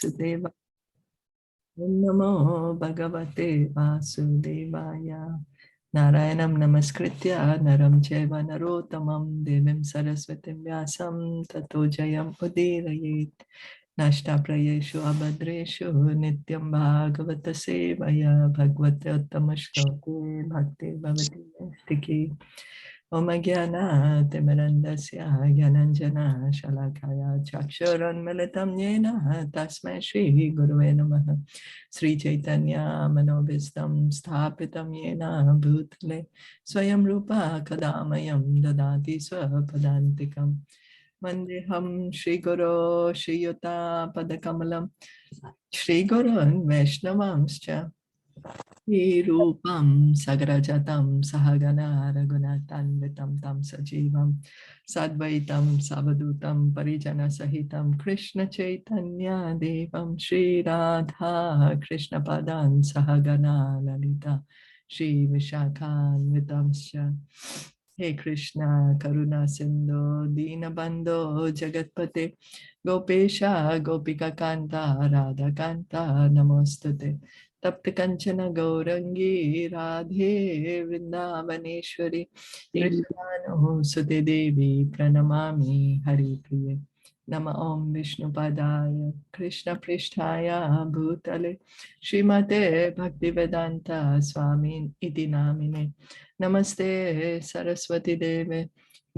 Vasudeva. Namo Bhagavate Vasudevaya. Narayanam Namaskritya Naram Cheva Narottamam Devim Saraswatim Vyasam Tato Jayam Udirayet. Nashta Prayeshu Abhadreshu Nityam Bhagavata Sevaya Bhagavata Uttamashloke Bhakti Bhavati Stiki. Om Jnana Timirandasya Gyananjana Shalakaya Chakshuran Militam Yena Tasmai Shri Gurave Namaha. Sri Chaitanya Manobhistam Sthapitam Yena Bhutale Swayam Rupa Kadamayam Dadati Swapadantikam Vandeham Shri Guru Shri Yuta Padakamalam Shri Gurun Vaishnavamscha Rupam Sagrajatam Sahagana Raghunatanvitam Tam Sajivam Sadvaitam Savadutam Parijana Sahitam Krishna Chaitanya Devam Shri Radha Krishna Padan Sahagana Lalita Shri Vishakhanvitamscha. Hey Krishna Karuna Sindhu Dinabandho Jagatpate Gopesha Gopika Kanta Radha Kanta Namostute तप्त कंचन गौरंगी राधे वृंदावनेश्वरी वृषभानु सुते देवी प्रणमामि हरिप्रिये नम ओं विष्णुपदाय कृष्ण पृष्ठाय भूतले श्रीमते भक्तिवेदांत स्वामी इति नामिने नमस्ते सरस्वती देवे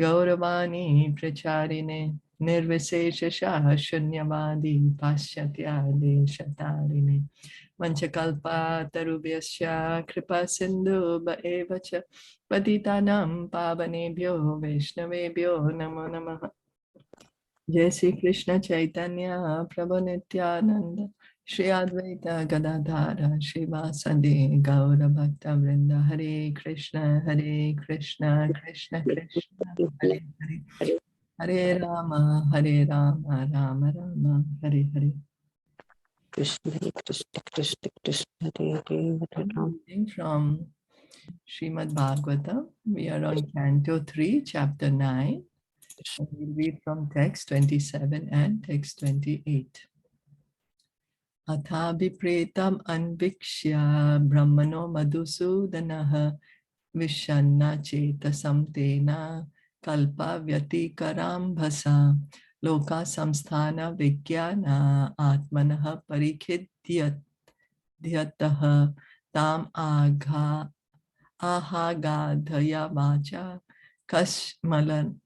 गौरवाणी प्रचारिणे निर्विशेष शून्यवादी पाश्चात्य देशतारिणे Vanchakalpatarubhyasya kripa sindhu eva cha patitanam pavanebhyo vaishnavebhyo namo namaha. Jai Shri Krishna Chaitanya Prabhu Nityananda Shri Advaita Gadadhara Shri Vasadi Gaura Bhakta Vrinda Hare Krishna Krishna Krishna Hare Hare Hare Rama Rama Rama Hare Hare. Krishna Krishna Krishna Krishna Hare Hare Hare Ram. Reading from Srimad Bhagavatam. We are on Canto 3, Chapter 9. And we'll read from text 27 and text 28. Atha vipretam anvikshya brahmano madhusudanaha vishanna chetasam tena kalpa vyatikaram bhasa loka samsthana vigyana atmanaha parikhidyataha tam ahagadhaya vacha kashmalam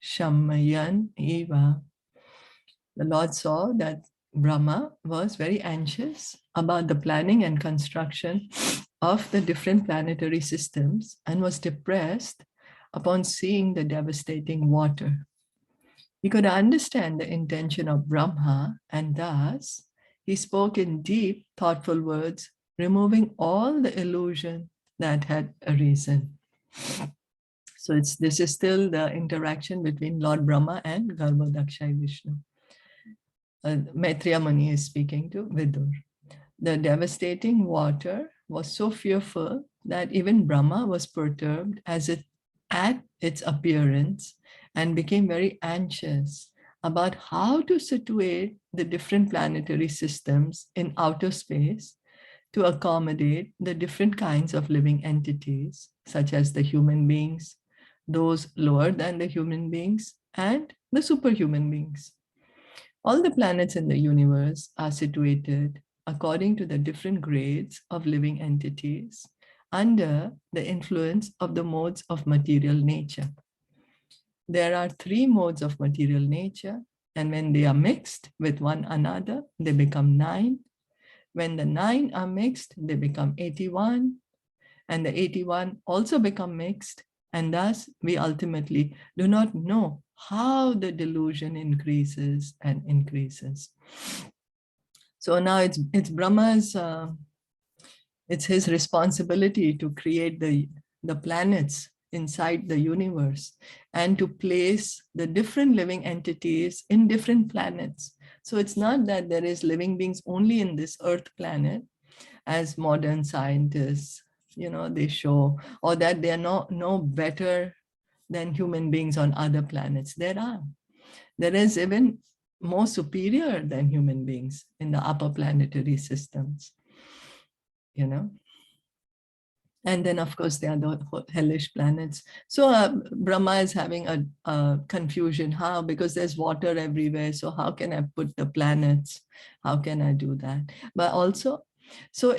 shamayan eva. The Lord saw that Brahma was very anxious about the planning and construction of the different planetary systems and was depressed upon seeing the devastating water. He could understand the intention of Brahma, and thus he spoke in deep, thoughtful words, removing all the illusion that had arisen. So this is still the interaction between Lord Brahma and Garbhodaksha Vishnu. Maitreya Muni is speaking to Vidur. The devastating water was so fearful that even Brahma was perturbed at its appearance and became very anxious about how to situate the different planetary systems in outer space to accommodate the different kinds of living entities, such as the human beings, those lower than the human beings, and the superhuman beings. All the planets in the universe are situated according to the different grades of living entities under the influence of the modes of material nature. There are 3 modes of material nature, and when they are mixed with one another, they become 9. When the 9 are mixed, they become 81, and the 81 also become mixed, and thus we ultimately do not know how the delusion increases and increases. So now it's Brahma's, it's his responsibility to create the planets inside the universe and to place the different living entities in different planets. So it's not that there is living beings only in this Earth planet, as modern scientists, they show, or that they are no better than human beings on other planets. There is even more superior than human beings in the upper planetary systems, you know. And then, of course, there are the hellish planets. So Brahma is having a confusion. How? Because there's water everywhere. So how can I put the planets? How can I do that? But also, so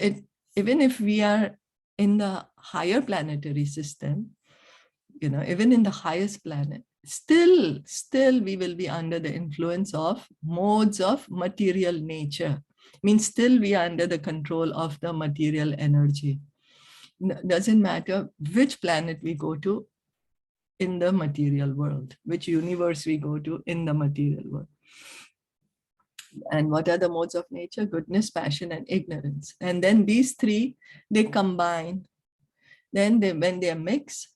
even if we are in the higher planetary system, you know, even in the highest planet, still we will be under the influence of modes of material nature. Means still we are under the control of the material energy. Doesn't matter which planet we go to in the material world, which universe we go to in the material world. And what are the modes of nature? Goodness, passion, and ignorance. And then these three, they combine. Then when they mix,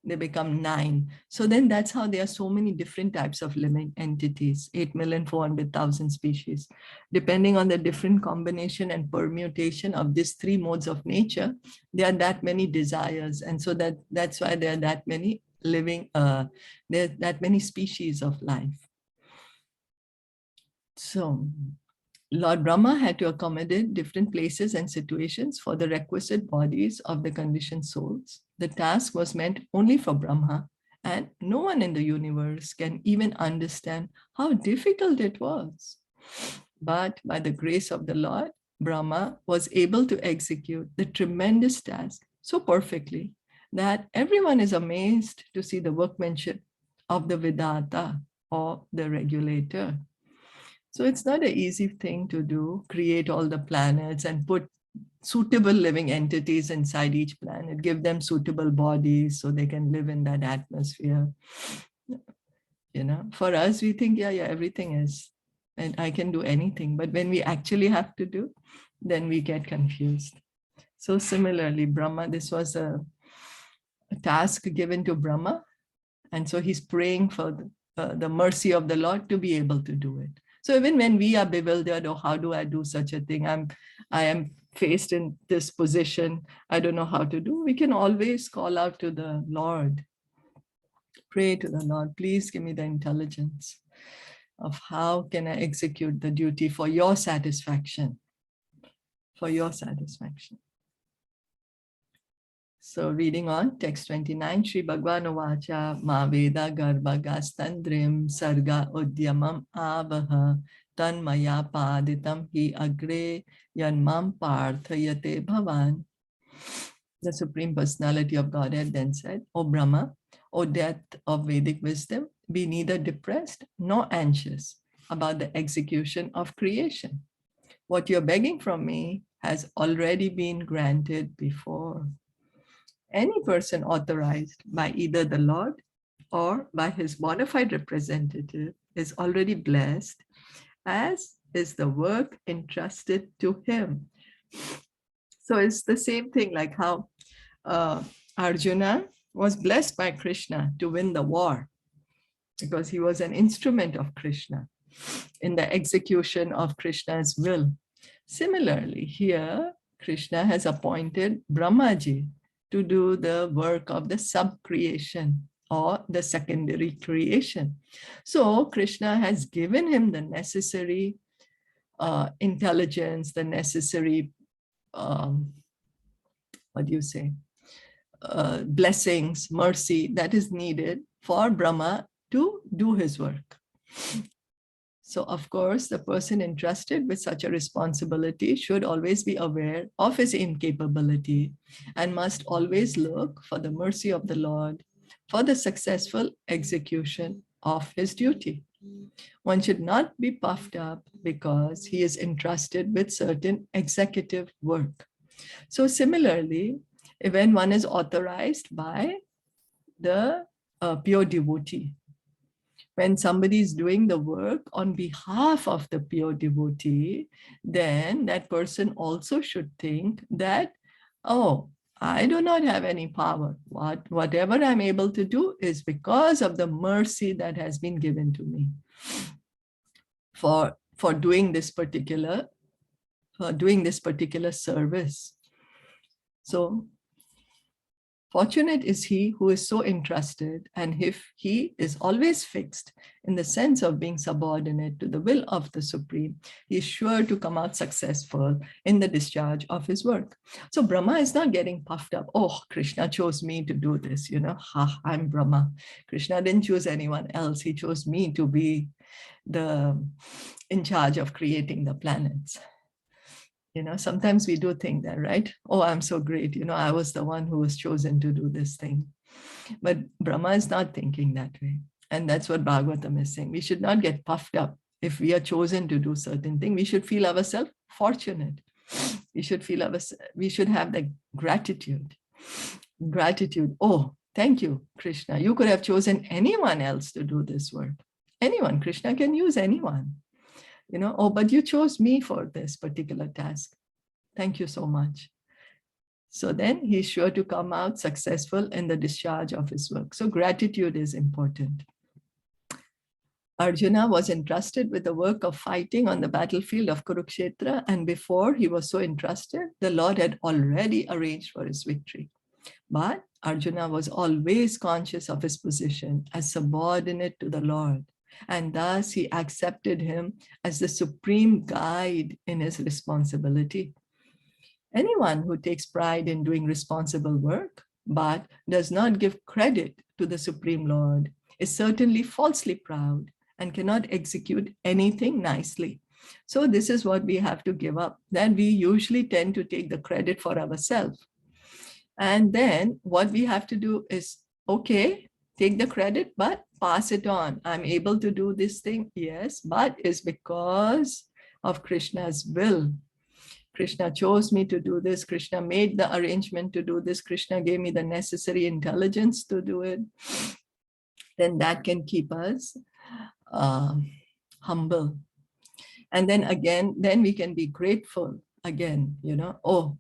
they become 9. So then that's how there are so many different types of living entities, 8,400,000 species. Depending on the different combination and permutation of these 3 modes of nature, there are that many desires. And so that's why there are that many living, there are that many species of life. So Lord Brahma had to accommodate different places and situations for the requisite bodies of the conditioned souls. The task was meant only for Brahma, and no one in the universe can even understand how difficult it was. But by the grace of the Lord, Brahma was able to execute the tremendous task so perfectly that everyone is amazed to see the workmanship of the Vidata, or the regulator. So it's not an easy thing to do, create all the planets and put suitable living entities inside each planet, give them suitable bodies so they can live in that atmosphere. You know, for us, we think, yeah, everything is, and I can do anything. But when we actually have to do, then we get confused. So similarly, Brahma, this was a task given to Brahma. And so he's praying for the mercy of the Lord to be able to do it. So even when we are bewildered, oh, how do I do such a thing? I am faced in this position. I don't know how to do. We can always call out to the Lord. Pray to the Lord, please give me the intelligence of how can I execute the duty for your satisfaction, for your satisfaction. So reading on, text 29, Sri Bhagwan Vacha Ma Veda Garbhagastandrim Sarga Udyamam Avaha Tanmaya Paditam Hi Agre Yanmam Parthayate Bhavan. The Supreme Personality of Godhead then said, O Brahma, O depth of Vedic wisdom, be neither depressed nor anxious about the execution of creation. What you're begging from me has already been granted before. Any person authorized by either the Lord or by his bona fide representative is already blessed, as is the work entrusted to him. So it's the same thing, like how Arjuna was blessed by Krishna to win the war because he was an instrument of Krishna in the execution of Krishna's will. Similarly, here Krishna has appointed Brahmaji to do the work of the sub-creation or the secondary creation. So Krishna has given him the necessary intelligence, the necessary, blessings, mercy that is needed for Brahma to do his work. So of course, the person entrusted with such a responsibility should always be aware of his incapability and must always look for the mercy of the Lord for the successful execution of his duty. One should not be puffed up because he is entrusted with certain executive work. So similarly, when one is authorized by the pure devotee, when somebody is doing the work on behalf of the pure devotee, then that person also should think that, oh, I do not have any power. Whatever I'm able to do is because of the mercy that has been given to me for doing this particular service. So Fortunate is he who is so entrusted, and if he is always fixed in the sense of being subordinate to the will of the Supreme, he is sure to come out successful in the discharge of his work. So Brahma is not getting puffed up. Oh, Krishna chose me to do this, I'm Brahma. Krishna didn't choose anyone else. He chose me to be in charge of creating the planets. Sometimes we do think that, right? Oh, I'm so great. I was the one who was chosen to do this thing. But Brahma is not thinking that way. And that's what Bhagavatam is saying. We should not get puffed up. If we are chosen to do certain thing, we should feel ourselves fortunate. We should have the gratitude. Gratitude. Oh, thank you, Krishna. You could have chosen anyone else to do this work. Anyone. Krishna can use anyone. Oh, but you chose me for this particular task. Thank you so much. So then he's sure to come out successful in the discharge of his work. So gratitude is important. Arjuna was entrusted with the work of fighting on the battlefield of Kurukshetra, and before he was so entrusted, the Lord had already arranged for his victory. But Arjuna was always conscious of his position as subordinate to the Lord, and thus he accepted him as the supreme guide in his responsibility. Anyone who takes pride in doing responsible work but does not give credit to the Supreme Lord is certainly falsely proud and cannot execute anything nicely. So this is what we have to give up. Then we usually tend to take the credit for ourselves. And then what we have to do is, okay, take the credit, but pass it on. I'm able to do this thing, yes, but it's because of Krishna's will. Krishna chose me to do this. Krishna made the arrangement to do this. Krishna gave me the necessary intelligence to do it. Then that can keep us humble. And then again, then we can be grateful again, oh,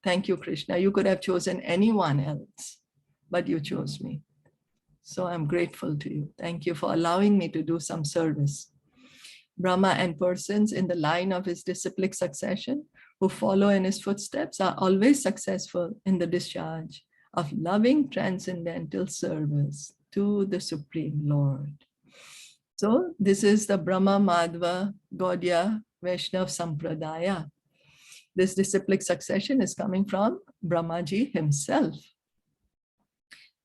thank you, Krishna. You could have chosen anyone else, but you chose me. So I'm grateful to you. Thank you for allowing me to do some service. Brahma and persons in the line of his disciplic succession who follow in his footsteps are always successful in the discharge of loving transcendental service to the Supreme Lord. So this is the Brahma Madhva Gaudiya Vaishnav Sampradaya. This disciplic succession is coming from Brahmaji himself.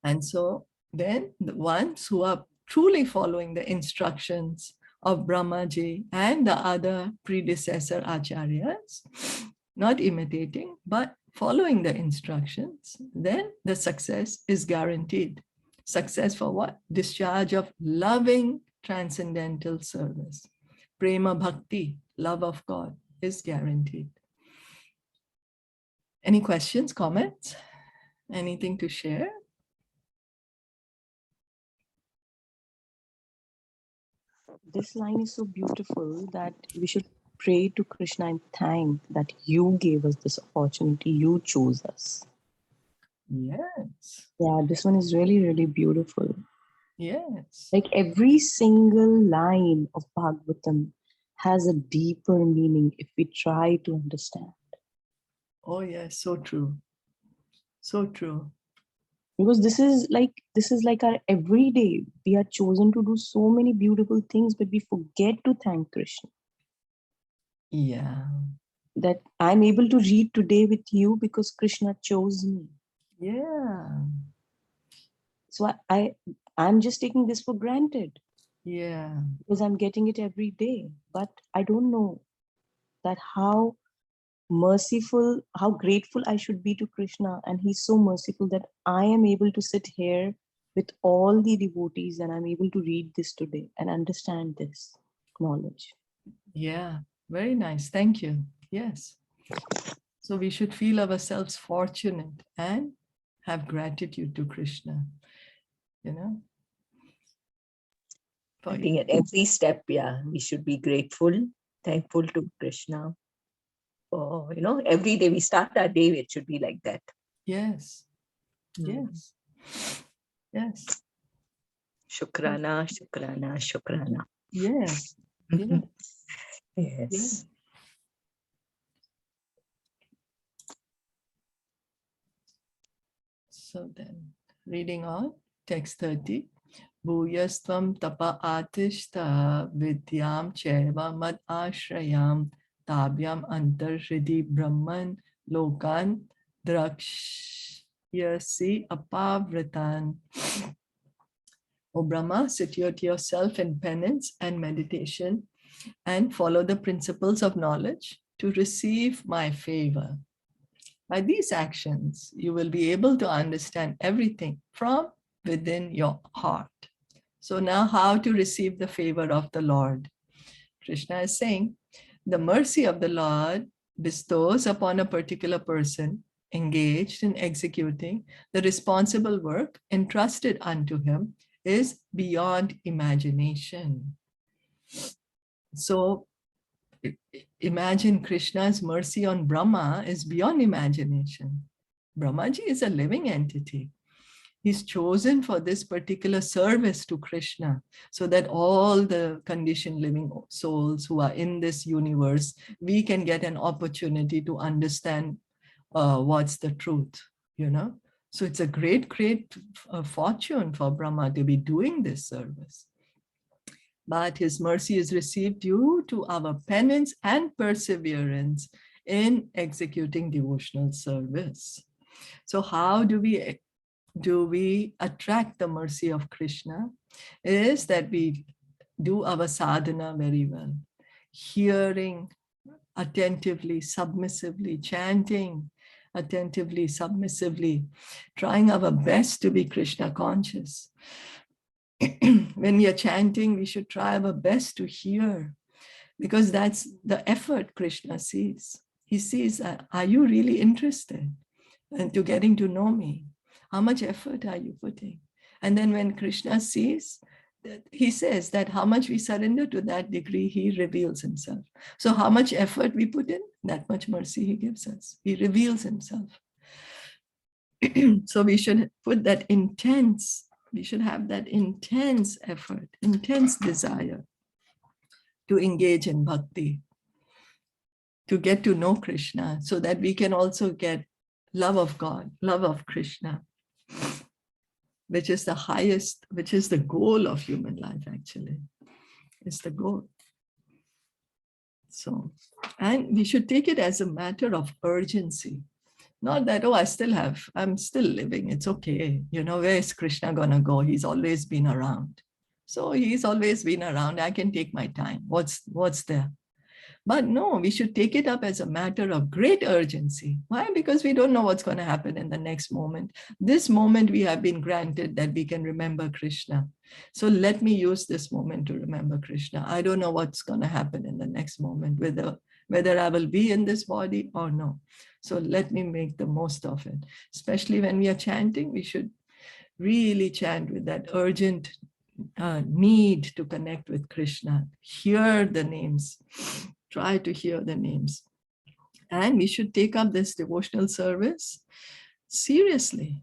And so then the ones who are truly following the instructions of Brahmaji and the other predecessor acharyas, not imitating, but following the instructions, then the success is guaranteed. Success for what? Discharge of loving transcendental service. Prema bhakti, love of God, is guaranteed. Any questions, comments? Anything to share? This line is so beautiful that we should pray to Krishna and thank that you gave us this opportunity, you chose us. Yes. Yeah, this one is really, really beautiful. Yes. Like every single line of Bhagavatam has a deeper meaning if we try to understand. Oh yes, so true. So true. Because this is like our everyday. We are chosen to do so many beautiful things, but we forget to thank Krishna. Yeah. That I'm able to read today with you because Krishna chose me. Yeah. So I'm just taking this for granted. Yeah. Because I'm getting it every day. But I don't know that how merciful, how grateful I should be to Krishna. And he's so merciful that I am able to sit here with all the devotees and I'm able to read this today and understand this knowledge. Yeah. Very nice. Thank you. Yes. So we should feel ourselves fortunate and have gratitude to Krishna, I think at every step, yeah, we should be grateful, thankful to Krishna. Oh, every day we start our day, it should be like that. Yes. Yes. Yes. Shukrana, Shukrana, Shukrana. Yes. Yes. Yes. So So then, reading on, text 30. Bhuyastvam tapa atishta vidyam cheva mad ashrayam tabyam antarhridi brahman lokan drakshyasi apavratan. O Brahma, situate yourself in penance and meditation and follow the principles of knowledge to receive my favor. By these actions, you will be able to understand everything from within your heart. So now how to receive the favor of the Lord? Krishna is saying, the mercy of the Lord bestows upon a particular person engaged in executing the responsible work entrusted unto him is beyond imagination. So imagine Krishna's mercy on Brahma is beyond imagination. Brahmaji is a living entity. He's chosen for this particular service to Krishna so that all the conditioned living souls who are in this universe, we can get an opportunity to understand what's the truth, you know. So it's a great, great fortune for Brahma to be doing this service. But his mercy is received due to our penance and perseverance in executing devotional service. So how do we attract the mercy of Krishna? Is that we do our sadhana very well, hearing attentively, submissively, chanting attentively, submissively, trying our best to be Krishna conscious. When we are chanting, we should try our best to hear, because that's the effort Krishna sees. He sees, are you really interested into getting to know me? How much effort are you putting? And then when Krishna sees, he says that how much we surrender to that degree, he reveals himself. So how much effort we put in, that much mercy he gives us. He reveals himself. So we should put that intense, we should have that intense effort, intense desire to engage in bhakti, to get to know Krishna, so that we can also get love of God, love of Krishna, which is the highest, which is the goal of human life, actually. It's the goal. So, and we should take it as a matter of urgency. Not that, oh, I'm still living, it's okay. You know, where is Krishna gonna go? He's always been around. So he's always been around, I can take my time. What's there? But no, we should take it up as a matter of great urgency. Why? Because we don't know what's going to happen in the next moment. This moment we have been granted that we can remember Krishna. So let me use this moment to remember Krishna. I don't know what's going to happen in the next moment, whether I will be in this body or no. So let me make the most of it. Especially when we are chanting, we should really chant with that urgent need to connect with Krishna. Hear the names. Try to hear the names. And we should take up this devotional service seriously.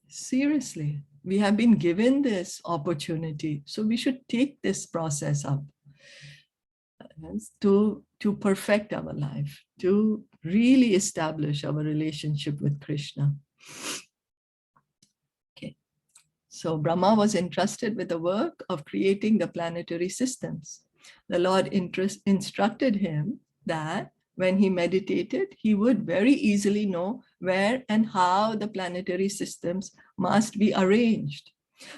Seriously. We have been given this opportunity. So we should take this process up to perfect our life, to really establish our relationship with Krishna. Okay. So Brahma was entrusted with the work of creating the planetary systems. The Lord instructed him that when he meditated, he would very easily know where and how the planetary systems must be arranged.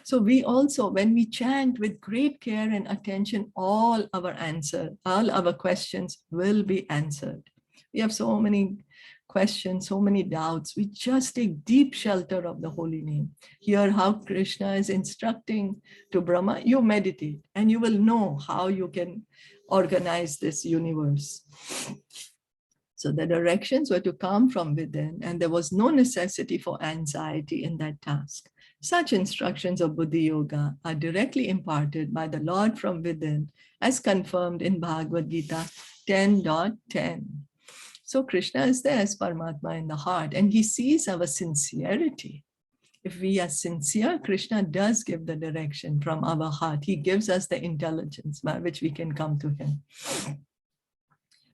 So we also, when we chant with great care and attention, all our questions will be answered. We have so many questions, so many doubts. We just take deep shelter of the holy name. Hear how Krishna is instructing to Brahma. You meditate and you will know how you can organize this universe. So the directions were to come from within, and there was no necessity for anxiety in that task. Such instructions of Buddhi Yoga are directly imparted by the Lord from within, as confirmed in Bhagavad Gita 10.10. So Krishna is there as Paramatma in the heart, and he sees our sincerity. If we are sincere, Krishna does give the direction from our heart. He gives us the intelligence by which we can come to him.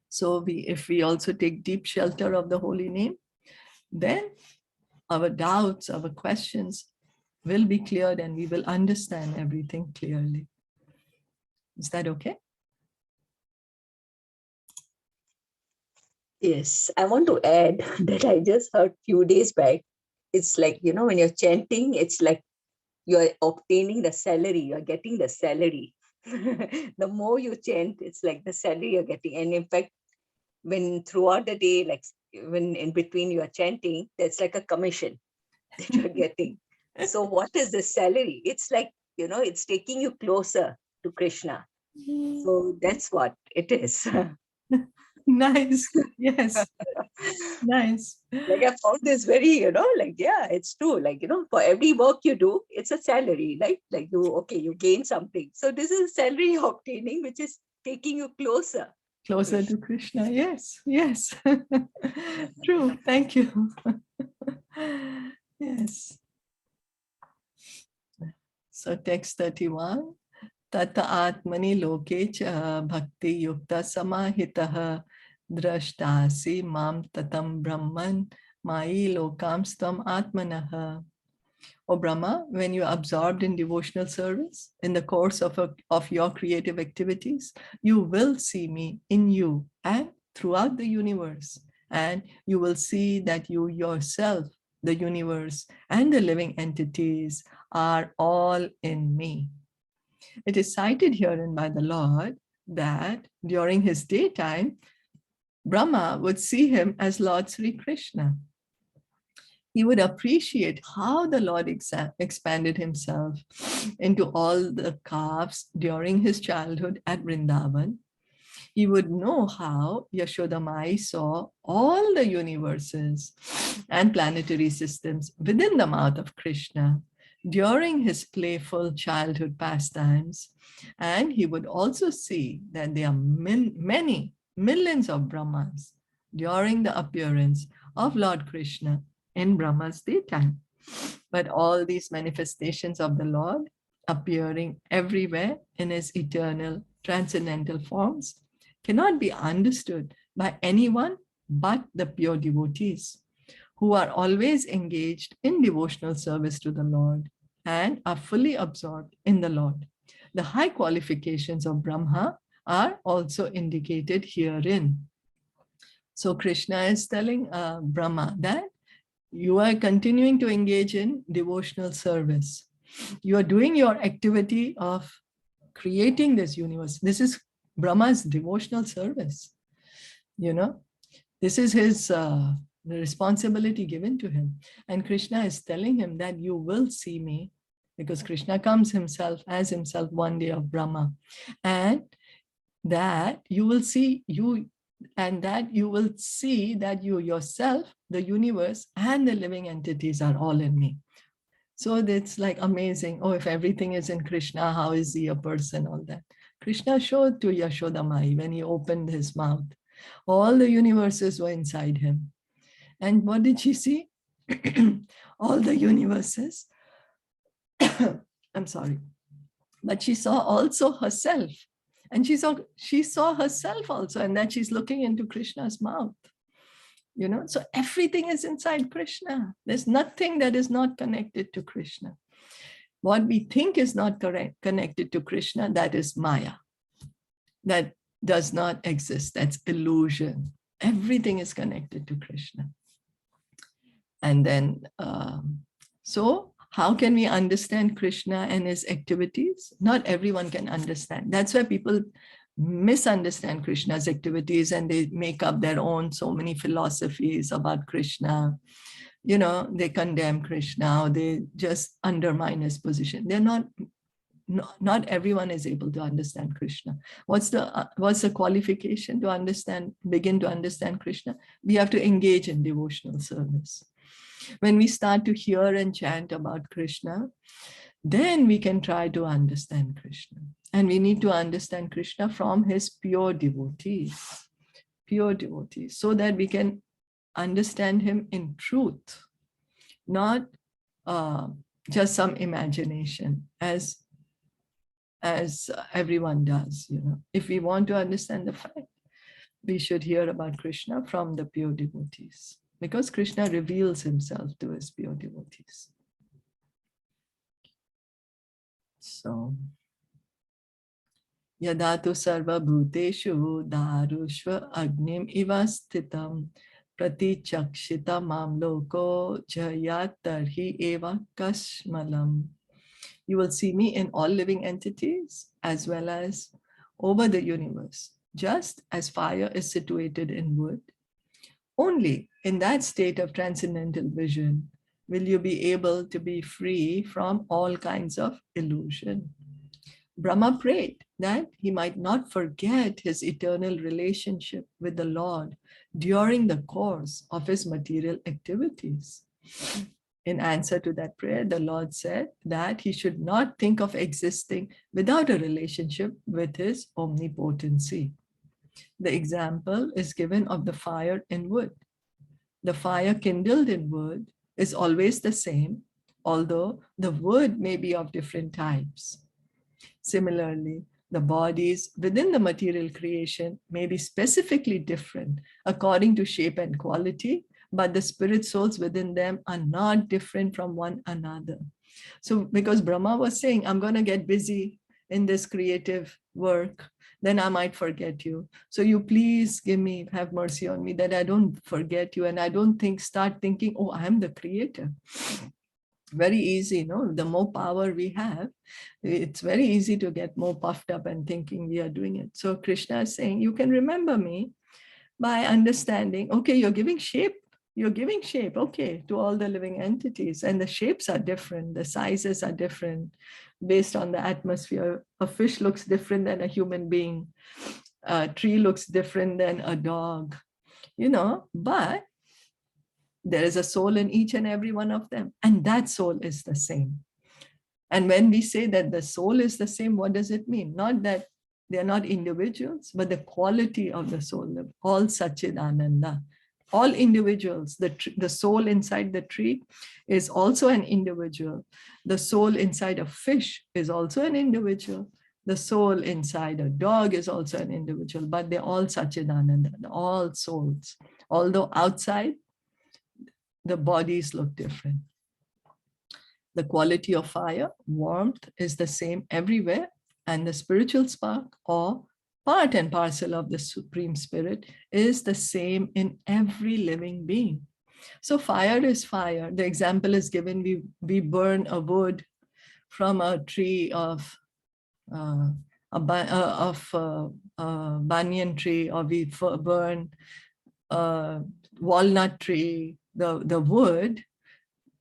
So if we also take deep shelter of the holy name, then our doubts, our questions will be cleared and we will understand everything clearly. Is that okay? Yes, I want to add that I just heard few days back. It's like, when you're chanting, it's like you're obtaining the salary, you're getting the salary. The more you chant, it's like the salary you're getting. And in fact, when throughout the day, like when in between you are chanting, that's like a commission that you're getting. So what is the salary? It's like, it's taking you closer to Krishna. So that's what it is. Nice. Yes. Nice. Like I found this very, yeah, it's true. Like, for every work you do, it's a salary, right? Like you gain something. So this is salary you're obtaining, which is taking you closer. Closer to Krishna. Yes. Yes. True. Thank you. Yes. So text 31. Tata atmani loke cha bhakti yukta samahitaha drashtasi mam tatam brahman mai lokam stam atmanaha. O Brahma, when you are absorbed in devotional service in the course of your creative activities, you will see me in you and throughout the universe. And you will see that you yourself, the universe, and the living entities are all in me. It is cited herein by the Lord that during his daytime, Brahma would see him as Lord Sri Krishna. He would appreciate how the Lord expanded himself into all the calves during his childhood at Vrindavan. He would know how Yashoda Mai saw all the universes and planetary systems within the mouth of Krishna during his playful childhood pastimes. And he would also see that there are many millions of Brahmas during the appearance of Lord Krishna in Brahma's daytime. But all these manifestations of the Lord appearing everywhere in his eternal transcendental forms cannot be understood by anyone but the pure devotees who are always engaged in devotional service to the Lord and are fully absorbed in the Lord. The high qualifications of Brahma are also indicated herein. So Krishna is telling Brahma that you are continuing to engage in devotional service. You are doing your activity of creating this universe. This is Brahma's devotional service. This is his the responsibility given to him. And Krishna is telling him that you will see me, because Krishna comes himself as himself one day of Brahma, and that you will see you, and that you will see that you yourself, the universe, and the living entities are all in me. So it's like amazing. Oh, if everything is in Krishna, how is he a person? All that. Krishna showed to Yashoda Mai when he opened his mouth. All the universes were inside him. And what did she see? All the universes. I'm sorry. But she saw also herself. And she saw herself also, and that she's looking into Krishna's mouth. So everything is inside Krishna. There's nothing that is not connected to Krishna. What we think is not connected to Krishna, that is Maya. That does not exist. That's illusion. Everything is connected to Krishna. And then, so how can we understand Krishna and his activities? Not everyone can understand. That's why people misunderstand Krishna's activities and they make up their own so many philosophies about Krishna. They condemn Krishna, or they just undermine his position. They're not everyone is able to understand Krishna. What's the qualification to begin to understand Krishna? We have to engage in devotional service. When we start to hear and chant about Krishna, then we can try to understand Krishna. And we need to understand Krishna from his pure devotees, so that we can understand him in truth, not just some imagination, as everyone does. If we want to understand the fact, we should hear about Krishna from the pure devotees. because Krishna reveals himself to his pure devotees. So, Yadatu sarva bhuteshu darushva agnim ivastitam pratichakshita mam loko jayat tarhi eva kashmalam. You will see me in all living entities as well as over the universe, just as fire is situated in wood. Only in that state of transcendental vision will you be able to be free from all kinds of illusion. Brahma prayed that he might not forget his eternal relationship with the Lord during the course of his material activities. In answer to that prayer, the Lord said that he should not think of existing without a relationship with his omnipotency. The example is given of the fire in wood. The fire kindled in wood is always the same, although the wood may be of different types. Similarly, the bodies within the material creation may be specifically different according to shape and quality, but the spirit souls within them are not different from one another. So because Brahma was saying, I'm going to get busy in this creative work, then I might forget you. So you please have mercy on me that I don't forget you and I don't start thinking, oh, I'm the creator. Very easy, no? The more power we have, it's very easy to get more puffed up and thinking we are doing it. So Krishna is saying, you can remember me by understanding, okay, you're giving shape, okay, to all the living entities, and the shapes are different, the sizes are different based on the atmosphere. A fish looks different than a human being. A tree looks different than a dog, but there is a soul in each and every one of them, and that soul is the same. And when we say that the soul is the same, what does it mean? Not that they are not individuals, but the quality of the soul, all Satchidananda. All individuals, the soul inside the tree is also an individual. The soul inside a fish is also an individual. The soul inside a dog is also an individual, but they're all Satchidananda, all souls. Although outside, the bodies look different. The quality of fire, warmth, is the same everywhere, and the spiritual spark, or part and parcel of the Supreme Spirit, is the same in every living being. So fire is fire. The example is given, we burn a wood from a tree of a banyan tree, or we burn a walnut tree. The wood,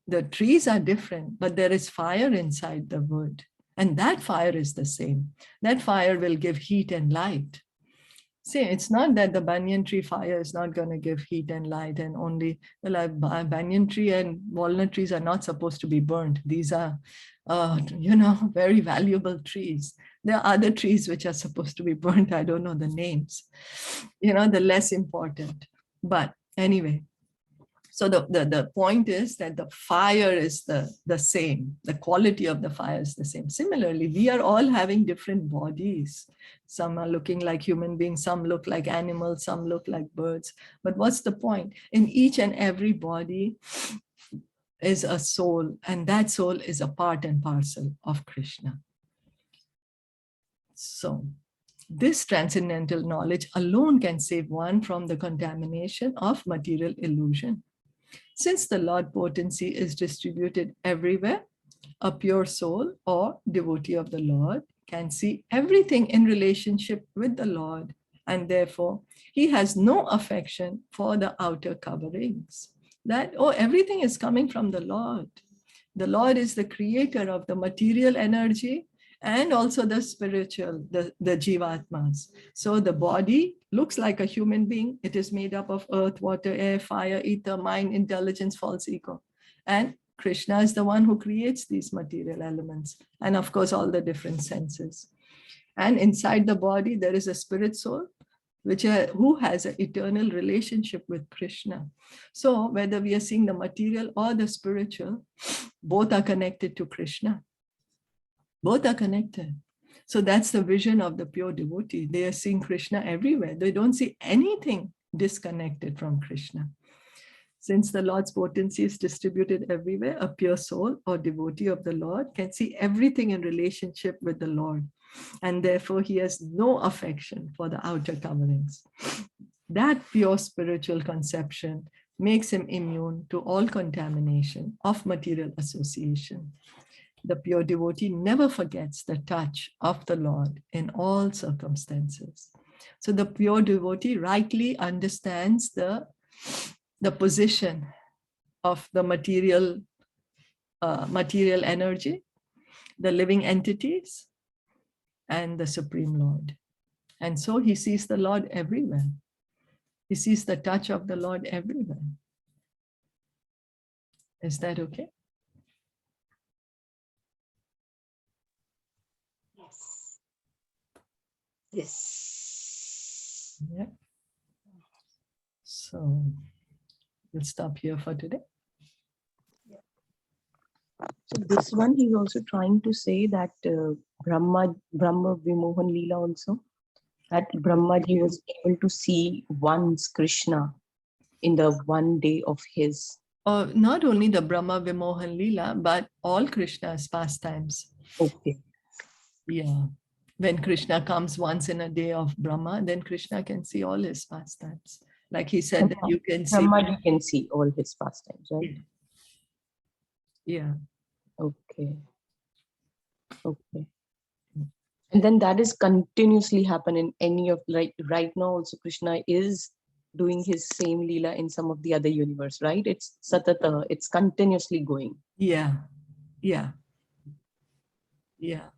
the trees are different, but there is fire inside the wood. And that fire is the same. That fire will give heat and light. See, it's not that the banyan tree fire is not going to give heat and light, and only, well, banyan tree and walnut trees are not supposed to be burnt. These are, very valuable trees. There are other trees which are supposed to be burnt. I don't know the names, the less important. But anyway, so the point is that the fire is the same. The quality of the fire is the same. Similarly, we are all having different bodies. Some are looking like human beings, some look like animals, some look like birds. But what's the point? In each and every body is a soul, and that soul is a part and parcel of Krishna. So this transcendental knowledge alone can save one from the contamination of material illusion. Since the Lord potency is distributed everywhere, a pure soul or devotee of the Lord can see everything in relationship with the Lord, and therefore he has no affection for the outer coverings. That, everything is coming from the Lord. The Lord is the creator of the material energy and also the spiritual, the Jivatmas. So the body looks like a human being. It is made up of earth, water, air, fire, ether, mind, intelligence, false ego. And Krishna is the one who creates these material elements. And of course, all the different senses. And inside the body, there is a spirit soul, who has an eternal relationship with Krishna. So whether we are seeing the material or the spiritual, both are connected to Krishna. Both are connected. So that's the vision of the pure devotee. They are seeing Krishna everywhere. They don't see anything disconnected from Krishna. Since the Lord's potency is distributed everywhere, a pure soul or devotee of the Lord can see everything in relationship with the Lord, and therefore he has no affection for the outer coverings. That pure spiritual conception makes him immune to all contamination of material association. The pure devotee never forgets the touch of the Lord in all circumstances. So the pure devotee rightly understands the position of the material energy, the living entities, and the Supreme Lord. And so he sees the Lord everywhere. He sees the touch of the Lord everywhere. Is that okay? Yes. Yes. Yeah. So we'll stop here for today. So this one, he's also trying to say that Brahma Vimohan Leela also, that Brahmaji was able to see once Krishna in the one day of his. Not only the Brahma Vimohan Leela, but all Krishna's pastimes. Okay. Yeah. When Krishna comes once in a day of Brahma, then Krishna can see all his pastimes. Like he said, that you can see. Brahmaji can see all his pastimes, right? Yeah. Okay. Okay. And then that is continuously happen in any of, like right now also Krishna is doing his same Leela in some of the other universe, right? It's satata, it's continuously going. Yeah. Yeah. Yeah.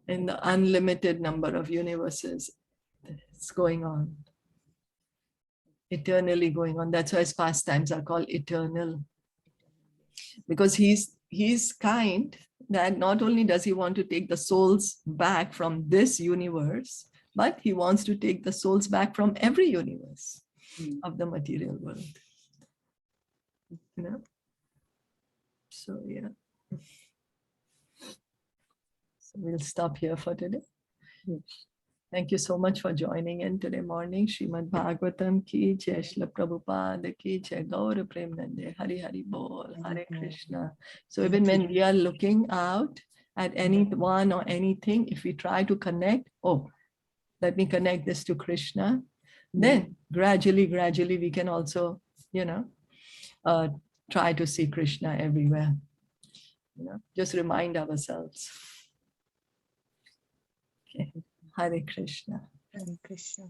In the unlimited number of universes, it's going on. Eternally going on. That's why his pastimes are called eternal. Because he's kind that not only does he want to take the souls back from this universe, but he wants to take the souls back from every universe of the material world. You know? So yeah. So we'll stop here for today. Thank you so much for joining in today morning. Srimad Bhagavatam ki jai, Srila Prabhupada ki jai, Gaur Premanande, Hari Hari Bol, Hare Krishna. So even when we are looking out at anyone or anything, if we try to connect, oh, let me connect this to Krishna, then gradually we can also, try to see Krishna everywhere. Just remind ourselves. Okay. Hare Krishna. Hare Krishna.